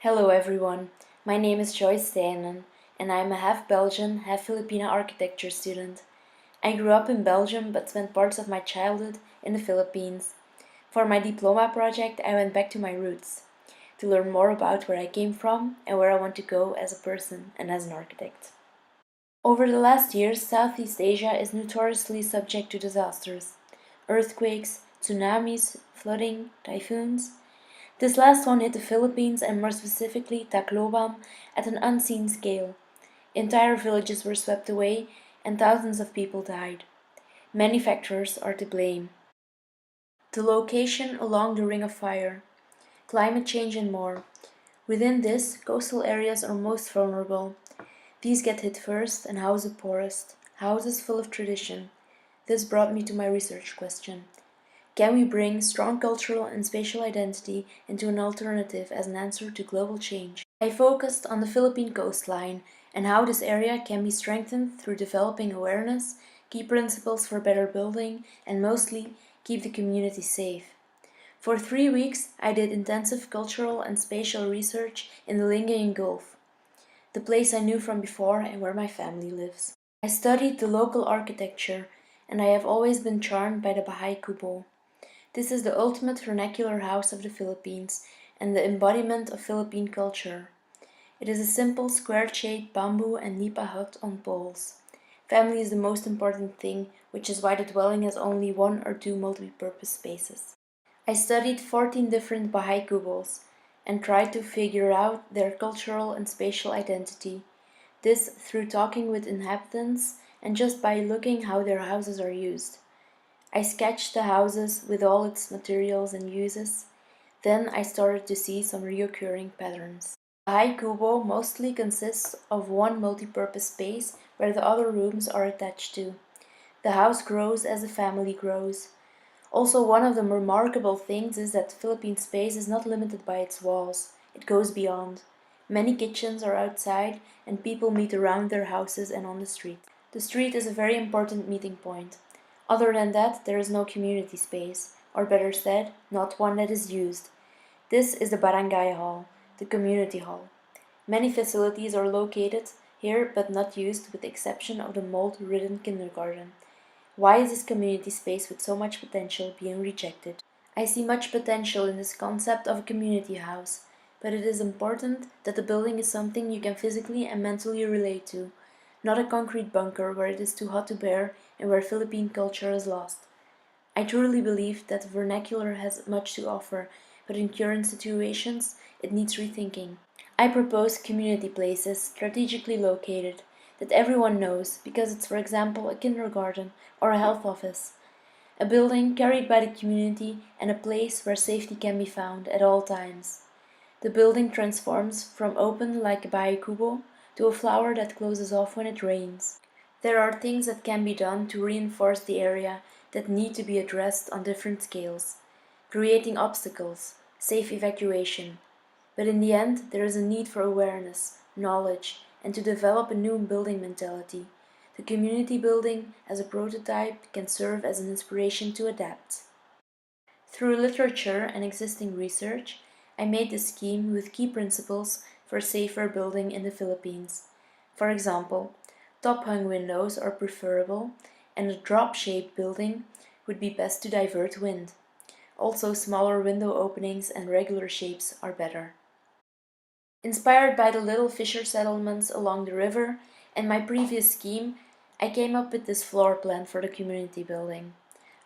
Hello everyone, my name is Joyce Stijnen and I am a half Belgian, half Filipino architecture student. I grew up in Belgium but spent parts of my childhood in the Philippines. For my diploma project I went back to my roots, to learn more about where I came from and where I want to go as a person and as an architect. Over the last years, Southeast Asia is notoriously subject to disasters. Earthquakes, tsunamis, flooding, typhoons. This last one hit the Philippines and more specifically Tacloban at an unseen scale. Entire villages were swept away and thousands of people died. Many factors are to blame. The location along the Ring of Fire, climate change and more. Within this, coastal areas are most vulnerable. These get hit first and house the poorest, houses full of tradition. This brought me to my research question. Can we bring strong cultural and spatial identity into an alternative as an answer to global change? I focused on the Philippine coastline and how this area can be strengthened through developing awareness, key principles for better building, and mostly keep the community safe. For 3 weeks, I did intensive cultural and spatial research in the Lingayen Gulf, the place I knew from before and where my family lives. I studied the local architecture, and I have always been charmed by the Bahay kubo. This is the ultimate vernacular house of the Philippines and the embodiment of Philippine culture. It is a simple square-shaped bamboo and nipa hut on poles. Family is the most important thing, which is why the dwelling has only 1 or 2 multi-purpose spaces. I studied 14 different Bahay kubos and tried to figure out their cultural and spatial identity. This through talking with inhabitants and just by looking how their houses are used. I sketched the houses with all its materials and uses. Then I started to see some recurring patterns. The Bahay kubo mostly consists of 1 multi-purpose space where the other rooms are attached to. The house grows as the family grows. Also, one of the remarkable things is that Philippine space is not limited by its walls. It goes beyond. Many kitchens are outside and people meet around their houses and on the street. The street is a very important meeting point. Other than that, there is no community space, or better said, not one that is used. This is the barangay hall, the community hall. Many facilities are located here but not used with the exception of the mold-ridden kindergarten. Why is this community space with so much potential being rejected? I see much potential in this concept of a community house, but it is important that the building is something you can physically and mentally relate to, not a concrete bunker where it is too hot to bear and where Philippine culture is lost. I truly believe that the vernacular has much to offer, but in current situations, it needs rethinking. I propose community places strategically located that everyone knows because it's, for example, a kindergarten or a health office. A building carried by the community and a place where safety can be found at all times. The building transforms from open like a Bahay kubo to a flower that closes off when it rains. There are things that can be done to reinforce the area that need to be addressed on different scales, creating obstacles, safe evacuation. But in the end, there is a need for awareness, knowledge, and to develop a new building mentality. The community building as a prototype can serve as an inspiration to adapt. Through literature and existing research, I made this scheme with key principles for safer building in the Philippines. For example, top-hung windows are preferable, and a drop-shaped building would be best to divert wind. Also, smaller window openings and regular shapes are better. Inspired by the little fisher settlements along the river and my previous scheme, I came up with this floor plan for the community building.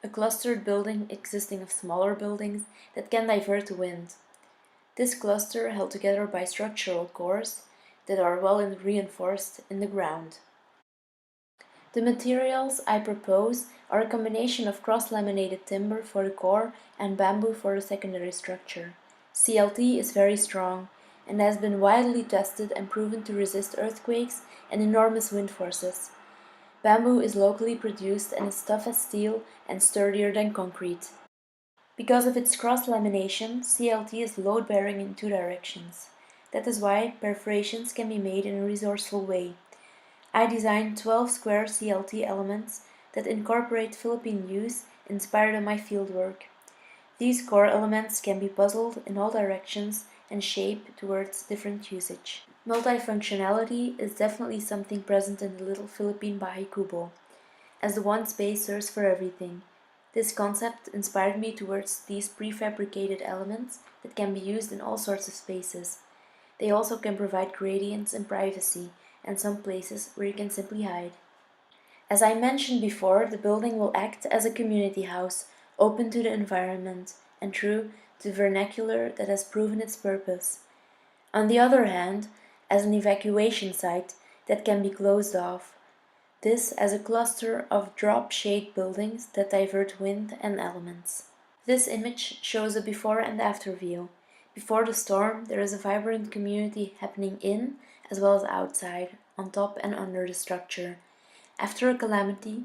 A clustered building existing of smaller buildings that can divert the wind. This cluster held together by structural cores that are well reinforced in the ground. The materials I propose are a combination of cross-laminated timber for the core and bamboo for the secondary structure. CLT is very strong and has been widely tested and proven to resist earthquakes and enormous wind forces. Bamboo is locally produced and is tough as steel and sturdier than concrete. Because of its cross-lamination, CLT is load-bearing in 2 directions. That is why perforations can be made in a resourceful way. I designed 12 square CLT elements that incorporate Philippine use inspired on my fieldwork. These core elements can be puzzled in all directions and shape towards different usage. Multifunctionality is definitely something present in the little Philippine Bahay kubo, as the one space serves for everything. This concept inspired me towards these prefabricated elements that can be used in all sorts of spaces. They also can provide gradients and privacy, and some places where you can simply hide. As I mentioned before, the building will act as a community house, open to the environment, and true to vernacular that has proven its purpose. On the other hand, as an evacuation site that can be closed off, this as a cluster of drop-shade buildings that divert wind and elements. This image shows a before and after view. Before the storm, there is a vibrant community happening in as well as outside, on top and under the structure. After a calamity,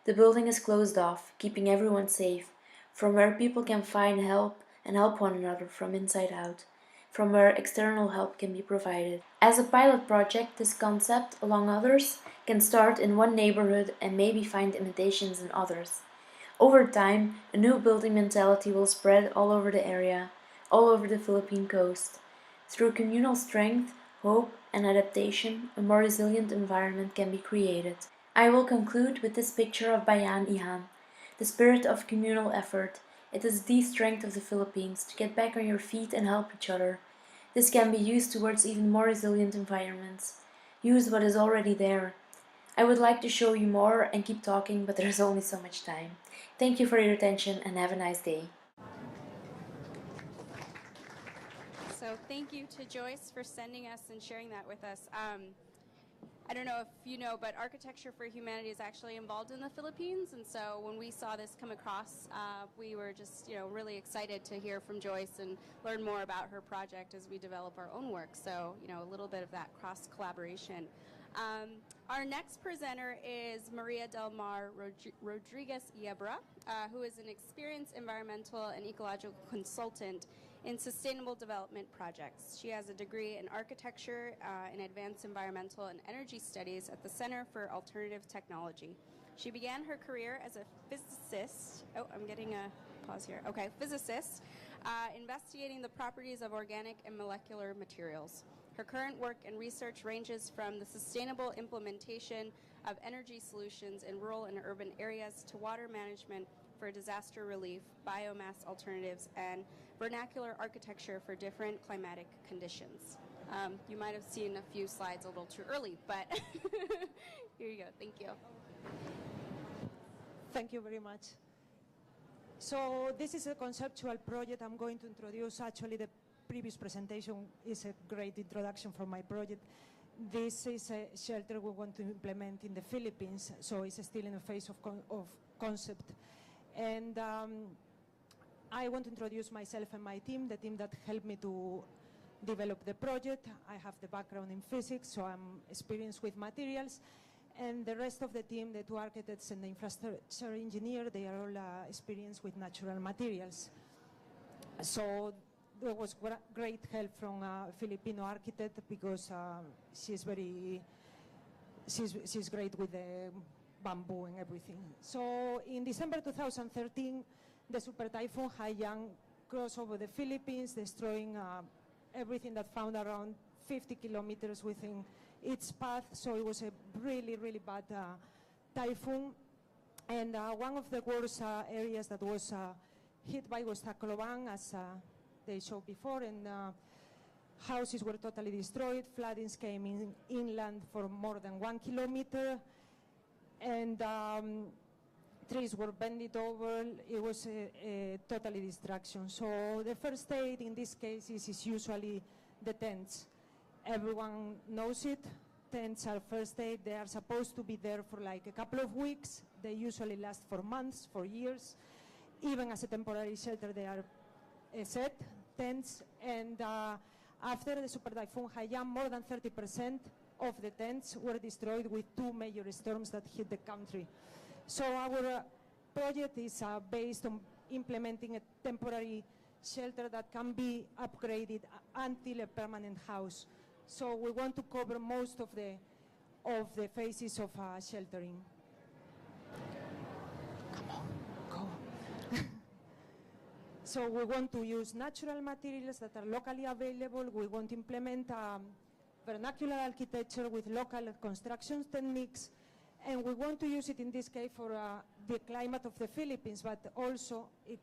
the building is closed off, keeping everyone safe, from where people can find help and help one another from inside out, from where external help can be provided. As a pilot project, this concept, along others, can start in one neighborhood and maybe find imitations in others. Over time, a new building mentality will spread all over the area, all over the Philippine coast. Through communal strength, hope, and adaptation, a more resilient environment can be created. I will conclude with this picture of Bahay-Silungan, the spirit of communal effort. It is the strength of the Philippines to get back on your feet and help each other. This can be used towards even more resilient environments. Use what is already there. I would like to show you more and keep talking, but there's only so much time. Thank you for your attention and have a nice day. So thank you to Joyce for sending us and sharing that with us. I don't know if you know, but Architecture for Humanity is actually involved in the Philippines, and so when we saw this come across, we were just really excited to hear from Joyce and learn more about her project as we develop our own work. So a little bit of that cross collaboration. Our next presenter is Maria Del Mar Rodriguez Yebra, who is an experienced environmental and ecological consultant in sustainable development projects. She has a degree in architecture and advanced environmental and energy studies at the Center for Alternative Technology. She began her career as a physicist. Oh, I'm getting a pause here. Okay, physicist, investigating the properties of organic and molecular materials. Her current work and research ranges from the sustainable implementation of energy solutions in rural and urban areas to water management for disaster relief, biomass alternatives, and vernacular architecture for different climatic conditions. You might have seen a few slides a little too early, but here you go. Thank you. Thank you very much. So this is a conceptual project I'm going to introduce. Actually, the previous presentation is a great introduction for my project. This is a shelter we want to implement in the Philippines, so it's still in the phase of concept. And I want to introduce myself and my team, the team that helped me to develop the project. I have the background in physics, so I'm experienced with materials. And the rest of the team, the two architects and the infrastructure engineer, they are all experienced with natural materials. So there was great help from a Filipino architect because she's great with the bamboo and everything. So in December 2013, the super typhoon Haiyan crossed over the Philippines, destroying everything that found around 50 kilometers within its path. So it was a really, really bad typhoon. And one of the worst areas that was hit by was Tacloban, as they showed before, and houses were totally destroyed. Floodings came inland for more than 1 kilometer, and trees were bended over. It was a totally destruction. So the first aid in these cases is usually the tents. Everyone knows it. Tents are first aid. They are supposed to be there for like a couple of weeks. They usually last for months, for years. Even as a temporary shelter, they are set tents. And after the super typhoon Haiyan, more than 30% of the tents were destroyed with two major storms that hit the country. So our project is based on implementing a temporary shelter that can be upgraded until a permanent house. So we want to cover most of the phases of sheltering. Come on, go. So we want to use natural materials that are locally available. We want to implement vernacular architecture with local construction techniques. And we want to use it in this case for the climate of the Philippines, but also it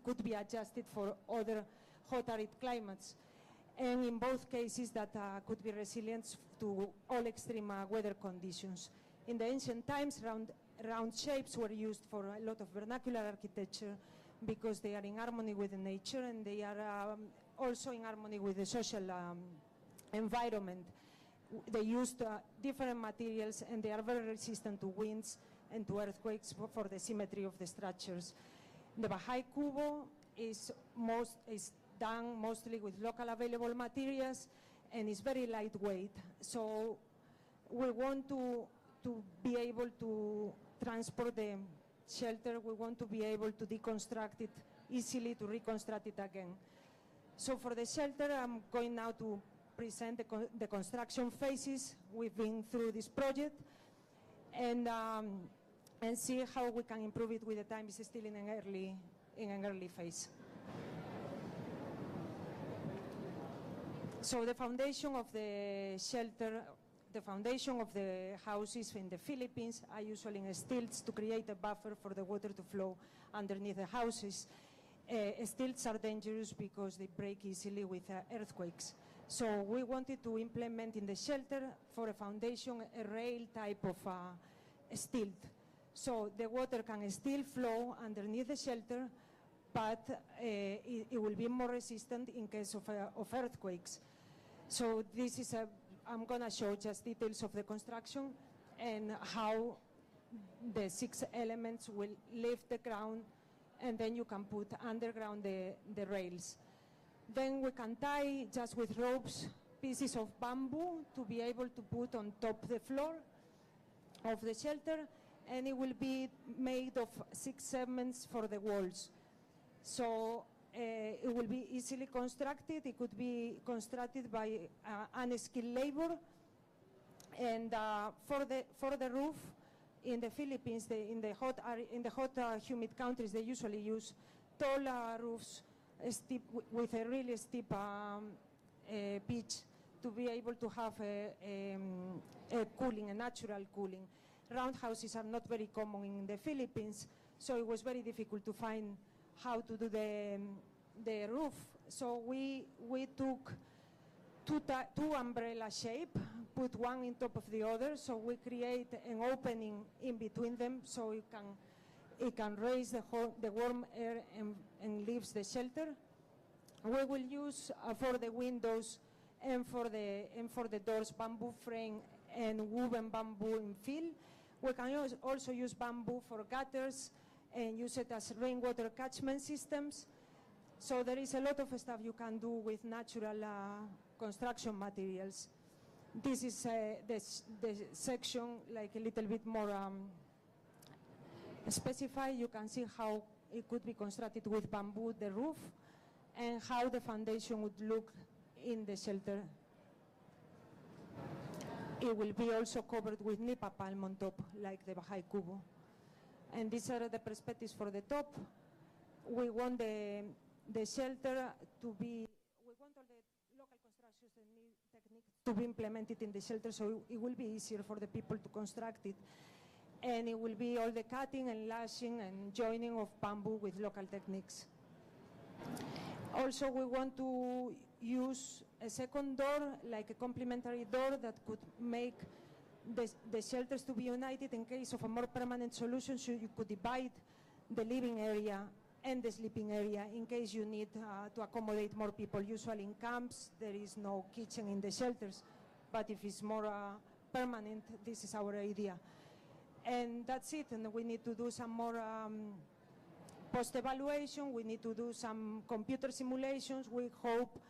could be adjusted for other hot arid climates. And in both cases that could be resilient to all extreme weather conditions. In the ancient times, round shapes were used for a lot of vernacular architecture because they are in harmony with the nature and they are also in harmony with the social environment. They used different materials and they are very resistant to winds and to earthquakes for the symmetry of the structures. The Bahay kubo is done mostly with local available materials and is very lightweight. So we want to be able to transport the shelter. We want to be able to deconstruct it easily, to reconstruct it again. So for the shelter, I'm going now to present the construction phases. We've been through this project and see how we can improve it with the time. It's still in an early phase. So the foundation of the shelter, the foundation of the houses in the Philippines are usually in stilts to create a buffer for the water to flow underneath the houses. Stilts are dangerous because they break easily with earthquakes. So we wanted to implement in the shelter for a foundation a rail type of stilt. So the water can still flow underneath the shelter, but it will be more resistant in case of earthquakes. So this is I'm going to show just details of the construction and how the 6 elements will lift the ground, and then you can put underground the rails. Then we can tie just with ropes pieces of bamboo to be able to put on top the floor of the shelter, and it will be made of 6 segments for the walls. So it will be easily constructed. It could be constructed by unskilled labor. And for the roof, in the Philippines, in the hot humid countries, they usually use tall roofs with a really steep pitch to be able to have a cooling, a natural cooling. Round houses are not very common in the Philippines, so it was very difficult to find how to do the roof. So we took two umbrella shape, put one on top of the other, so we create an opening in between them so it can raise the warm air and leaves the shelter. We will use for the windows and for the doors bamboo frame and woven bamboo in fill. We can also use bamboo for gutters and use it as rainwater catchment systems. So there is a lot of stuff you can do with natural construction materials. This is the section like a little bit more specified. You can see how it could be constructed with bamboo, the roof, and how the foundation would look in the shelter. It will be also covered with nipa palm on top, like the Bahay kubo. And these are the perspectives for the top. We want the shelter to be, we want all the local construction techniques to be implemented in the shelter, so it will be easier for the people to construct it. And it will be all the cutting and lashing and joining of bamboo with local techniques. Also, we want to use a second door, like a complementary door that could make the shelters to be united in case of a more permanent solution, so you could divide the living area and the sleeping area in case you need to accommodate more people. Usually in camps, there is no kitchen in the shelters, but if it's more permanent, this is our idea. And that's it, and we need to do some more post-evaluation. We need to do some computer simulations. We hope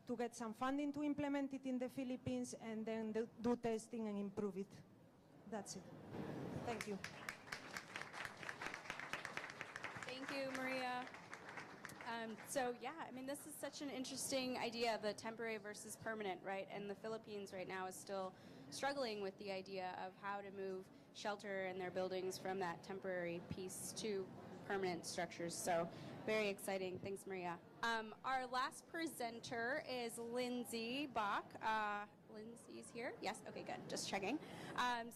to get some funding to implement it in the Philippines and then do testing and improve it. That's it. Thank you. Thank you, Maria. So yeah, I mean, this is such an interesting idea, the temporary versus permanent, right? And the Philippines right now is still struggling with the idea of how to move shelter in their buildings from that temporary piece to permanent structures. So Very exciting. Thanks, Maria. Our last presenter is Lindsay Bach. Lindsay's here? Yes? Okay, good. Just checking.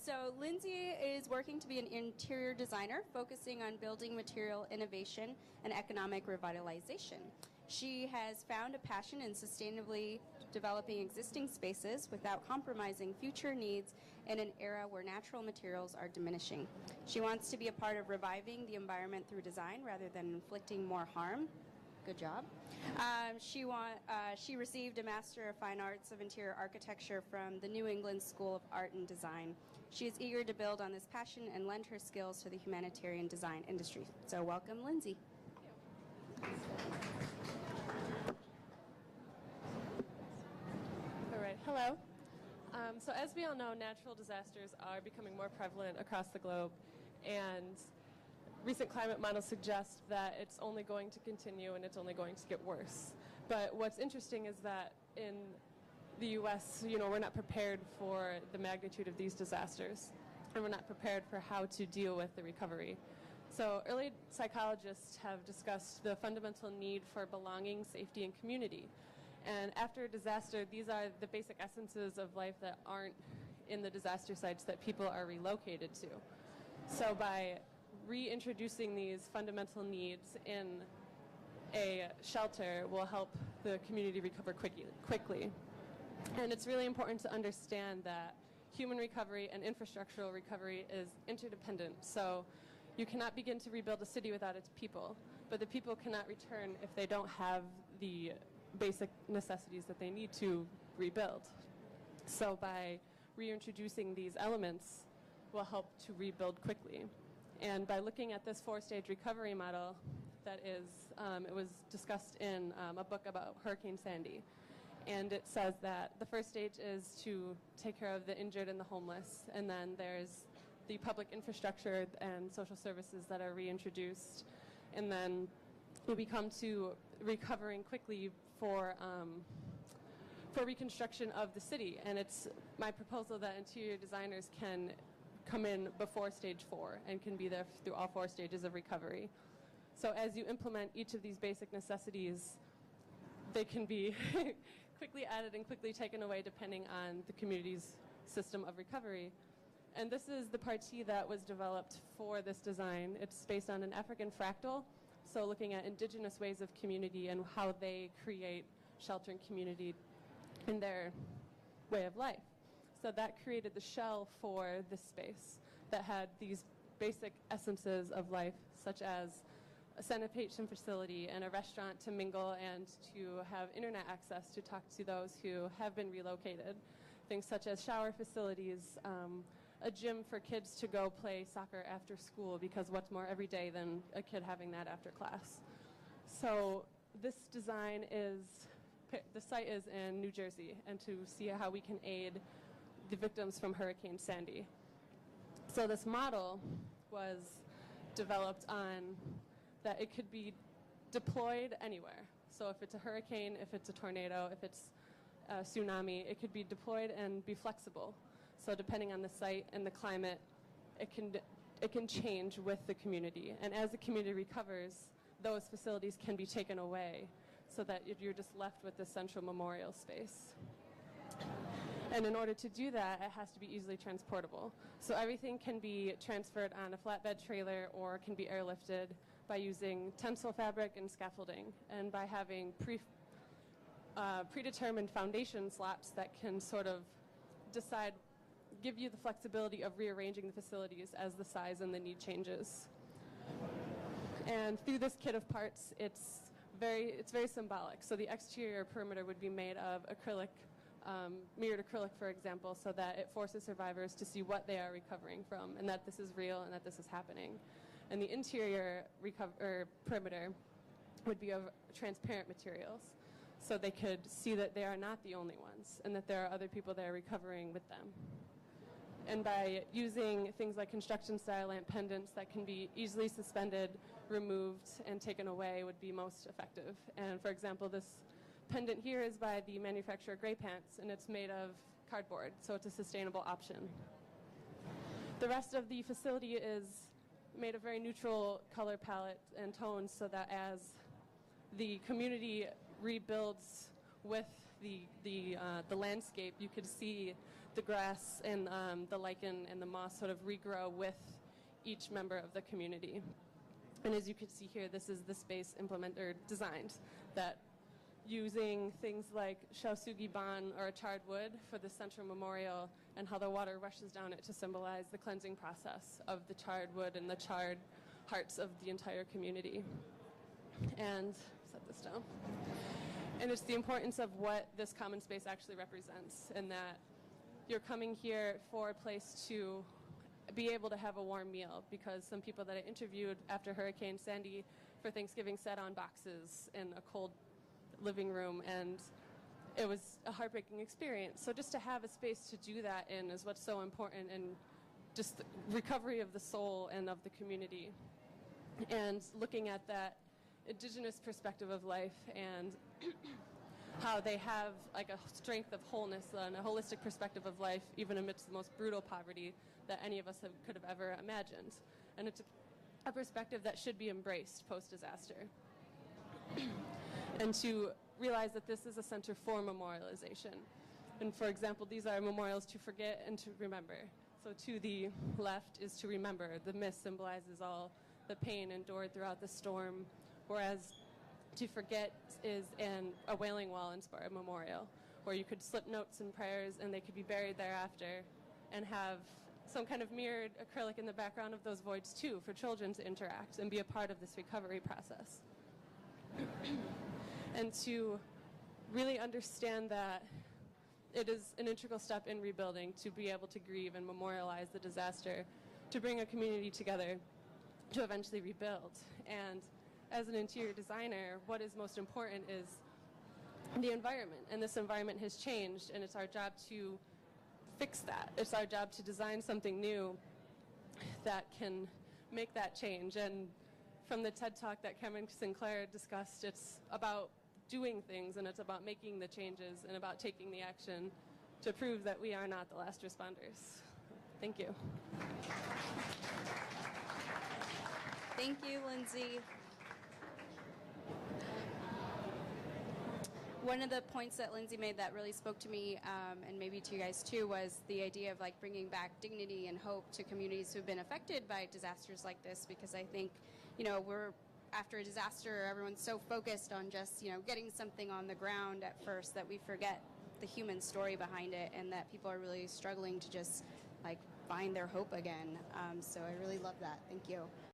So Lindsay is working to be an interior designer, focusing on building material innovation and economic revitalization. She has found a passion in sustainably developing existing spaces without compromising future needs in an era where natural materials are diminishing. She wants to be a part of reviving the environment through design rather than inflicting more harm. Good job. She received a Master of Fine Arts of Interior Architecture from the New England School of Art and Design. She is eager to build on this passion and lend her skills to the humanitarian design industry. So welcome, Lindsay. All right, hello. So as we all know, natural disasters are becoming more prevalent across the globe, and recent climate models suggest that it's only going to continue and it's only going to get worse. But what's interesting is that in the U.S., we're not prepared for the magnitude of these disasters, and we're not prepared for how to deal with the recovery. So early psychologists have discussed the fundamental need for belonging, safety, and community. And after a disaster, these are the basic essences of life that aren't in the disaster sites that people are relocated to. So by reintroducing these fundamental needs in a shelter will help the community recover quickly. And it's really important to understand that human recovery and infrastructural recovery is interdependent. So you cannot begin to rebuild a city without its people, but the people cannot return if they don't have the basic necessities that they need to rebuild. So by reintroducing these elements will help to rebuild quickly. And by looking at this 4-stage recovery model that is, it was discussed in a book about Hurricane Sandy. And it says that the first stage is to take care of the injured and the homeless, and then there's the public infrastructure and social services that are reintroduced, and then we come to recovering quickly for reconstruction of the city. And it's my proposal that interior designers can come in before stage 4 and can be there through all 4 stages of recovery. So as you implement each of these basic necessities, they can be quickly added and quickly taken away depending on the community's system of recovery. And this is the partie that was developed for this design. It's based on an African fractal, so looking at indigenous ways of community and how they create shelter and community in their way of life. So that created the shell for this space that had these basic essences of life, such as a sanitation facility and a restaurant to mingle and to have internet access to talk to those who have been relocated. Things such as shower facilities, a gym for kids to go play soccer after school, because what's more every day than a kid having that after class. So this design is, the site is in New Jersey, and to see how we can aid the victims from Hurricane Sandy. So this model was developed on that it could be deployed anywhere. So if it's a hurricane, if it's a tornado, if it's a tsunami, it could be deployed and be flexible. So depending on the site and the climate, it can change with the community. And as the community recovers, those facilities can be taken away so that you're just left with this central memorial space. And in order to do that, it has to be easily transportable. So everything can be transferred on a flatbed trailer or can be airlifted by using tensile fabric and scaffolding, and by having predetermined foundation slots that can sort of give you the flexibility of rearranging the facilities as the size and the need changes. And through this kit of parts, it's very symbolic. So the exterior perimeter would be made of acrylic, mirrored acrylic, for example, so that it forces survivors to see what they are recovering from, and that this is real and that this is happening. And the interior perimeter would be of transparent materials, so they could see that they are not the only ones, and that there are other people that are recovering with them. And by using things like construction-style lamp pendants that can be easily suspended, removed, and taken away would be most effective. And for example, this pendant here is by the manufacturer Grey Pants, and it's made of cardboard, so it's a sustainable option. The rest of the facility is made of very neutral color palette and tones, so that as the community rebuilds with the landscape. You could see the grass and the lichen and the moss sort of regrow with each member of the community. And as you can see here, this is the space designed that using things like shausugi ban, or a charred wood, for the central memorial, and how the water rushes down it to symbolize the cleansing process of the charred wood and the charred hearts of the entire community. And set this down. And it's the importance of what this common space actually represents, and that you're coming here for a place to be able to have a warm meal, because some people that I interviewed after Hurricane Sandy for Thanksgiving sat on boxes in a cold living room, and it was a heartbreaking experience. So just to have a space to do that in is what's so important, and just the recovery of the soul and of the community. And looking at that indigenous perspective of life, and how they have like a strength of wholeness and a holistic perspective of life, even amidst the most brutal poverty that any of us could have ever imagined. And it's a perspective that should be embraced post-disaster. And to realize that this is a center for memorialization. And for example, these are memorials to forget and to remember. So to the left is to remember. The mist symbolizes all the pain endured throughout the storm, whereas to forget is a wailing wall inspired memorial, where you could slip notes and prayers and they could be buried thereafter, and have some kind of mirrored acrylic in the background of those voids too, for children to interact and be a part of this recovery process. And to really understand that it is an integral step in rebuilding to be able to grieve and memorialize the disaster, to bring a community together to eventually rebuild. And as an interior designer, what is most important is the environment. And this environment has changed, and it's our job to fix that. It's our job to design something new that can make that change. And from the TED Talk that Cameron Sinclair discussed, it's about doing things, and it's about making the changes, and about taking the action to prove that we are not the last responders. Thank you. Thank you, Lindsay. One of the points that Lindsay made that really spoke to me, and maybe to you guys too, was the idea of like bringing back dignity and hope to communities who've been affected by disasters like this, because I think, we're after a disaster, everyone's so focused on just, getting something on the ground at first that we forget the human story behind it, and that people are really struggling to just like find their hope again. So I really love that. Thank you.